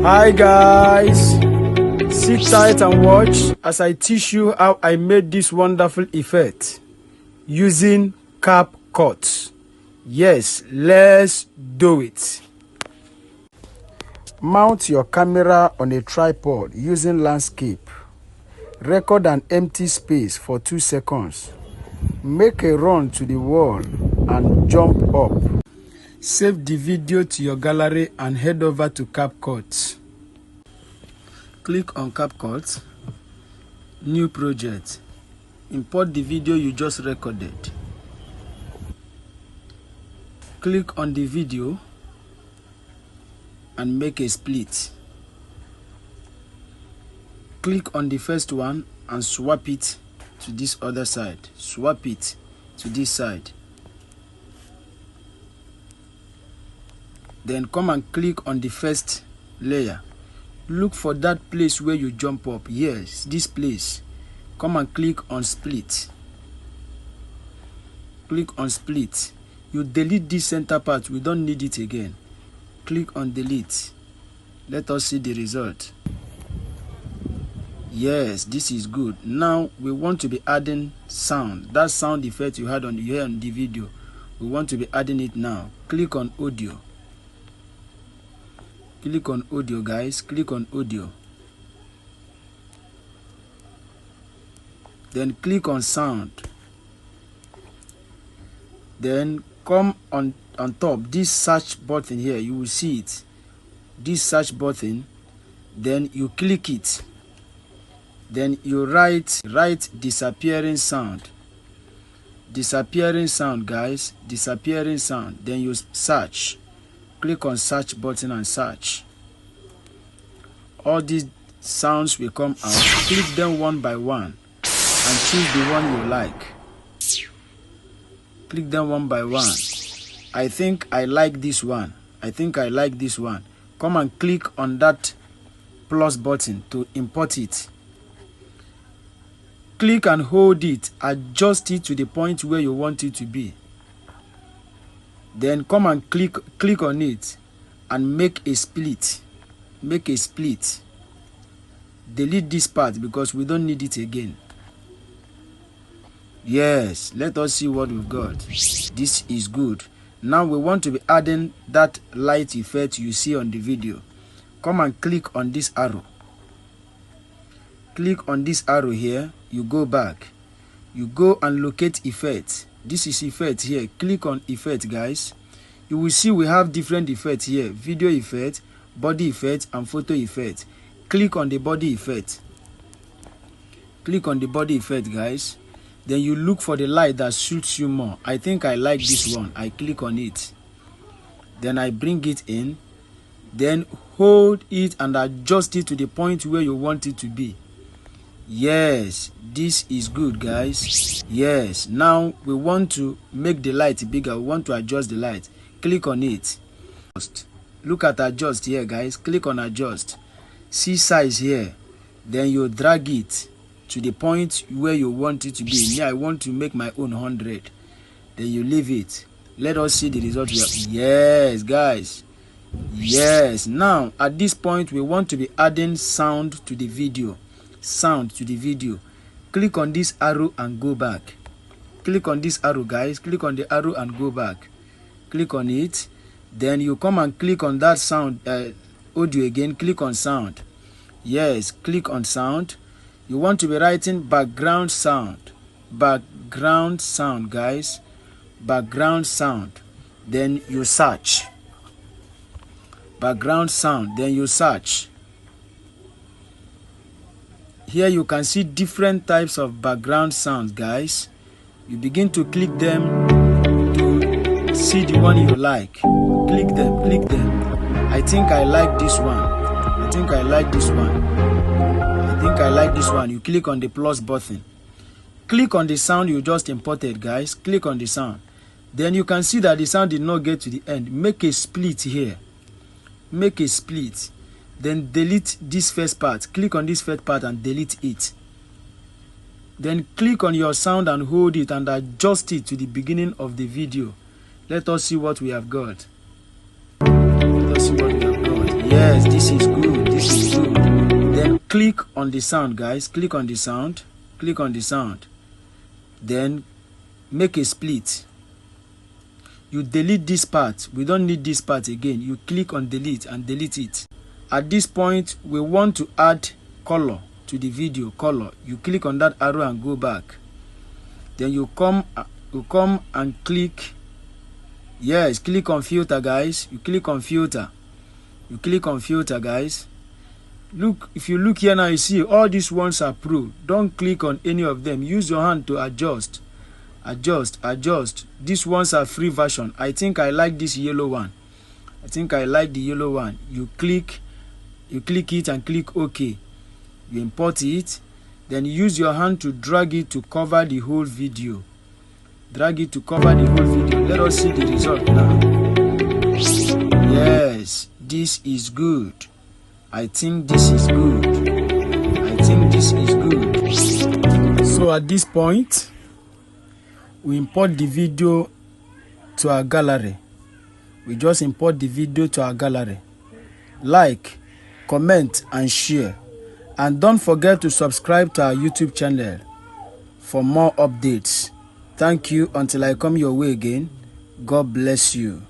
Hi guys, sit tight and watch as I teach you how I made this wonderful effect using CapCut. Yes, let's do it. Mount your camera on a tripod using landscape. Record an empty space for 2 seconds. Make a run to the wall and jump up. Save the video to your gallery and head over to CapCut. Click on CapCut, New Project. Import the video you just recorded. Click on the video and make a split. Click on the first one and swap it to this other side. Swap it to this side. Then come and click on the first layer. Look for that place where you jump up. Yes, this place. Come and click on split. Click on split. You delete this center part. We don't need it again. Click on delete. Let us see the result. Yes, this is good. Now we want to be adding sound. That sound effect you had on the video. We want to be adding it now. Click on audio. Click on audio, guys. Click on audio. Then click on sound. Then come on top, this search button here. You will see it. This search button. Then you click it. Then you write disappearing sound. Disappearing sound, guys. Disappearing sound. Then you search. Click on search button and search. All these sounds will come out. Click them one by one and choose the one you like. Click them one by one. I think I like this one. I think I like this one. Come and click on that plus button to import it. Click and hold it. Adjust it to the point where you want it to be. Then come and click on it and make a split. Make a split. Delete this part because we don't need it again. Yes, let us see what we've got. This is good. Now we want to be adding that light effect you see on the video. Come and click on this arrow. Click on this arrow here. You go back. You go and locate effect. This is effect here. Click on effect, guys. You will see we have different effects here. Video effect, body effect, and photo effect. Click on the body effect. Click on the body effect, guys. Then you look for the light that suits you more. I think I like this one. I click on it. Then I bring it in. Then hold it and adjust it to the point where you want it to be. Yes, this is good, guys. Yes, now we want to make the light bigger. We want to adjust the light. Click on it. Look at adjust here, guys. Click on adjust. See size here. Then you drag it to the point where you want it to be. Me, I want to make my own 100. Then you leave it. Let us see the result here. Yes, guys. Yes. Now, at this point, we want to be adding sound to the video. Sound to the video. Click on this arrow and go back. Click on this arrow, guys. Click on the arrow and go back. Click on it. Then you come and click on that sound audio again. Click on sound. Yes, click on sound. You want to be writing background sound. Background sound, guys. Background sound. Then you search. Background sound. Then you search. Here you can see different types of background sounds, guys. You begin to click them to see the one you like. Click them, click them. I think I like this one. I think I like this one. I think I like this one. You click on the plus button. Click on the sound you just imported, guys. Click on the sound. Then you can see that the sound did not get to the end. Make a split here. Make a split. Then delete this first part. Click on this first part and delete it. Then click on your sound and hold it and adjust it to the beginning of the video. Let us see what we have got. Let us see what we have got. Yes, this This is good. This is good. Then click on the sound, guys. Click on the sound. Click on the sound. Then make a split. You delete this part. We don't need this part again. You click on delete and delete it. At this point, we want to add color to the video. Color. You click on that arrow and go back. Then you come and click. Yes, click on filter, guys. You click on filter. You click on filter, guys. Look, if you look here now, you see all these ones are pro. Don't click on any of them. Use your hand to adjust. Adjust. These ones are free version. I think I like this yellow one. I think I like the yellow one. You click it and click OK. You import it. Then use your hand to drag it to cover the whole video. Drag it to cover the whole video. Let us see the result now. Yes, this is good. I think this is good. I think this is good. So at this point, we import the video to our gallery. We just import the video to our gallery. Like, comment, and share. And don't forget to subscribe to our YouTube channel for more updates. Thank you until I come your way again. God bless you.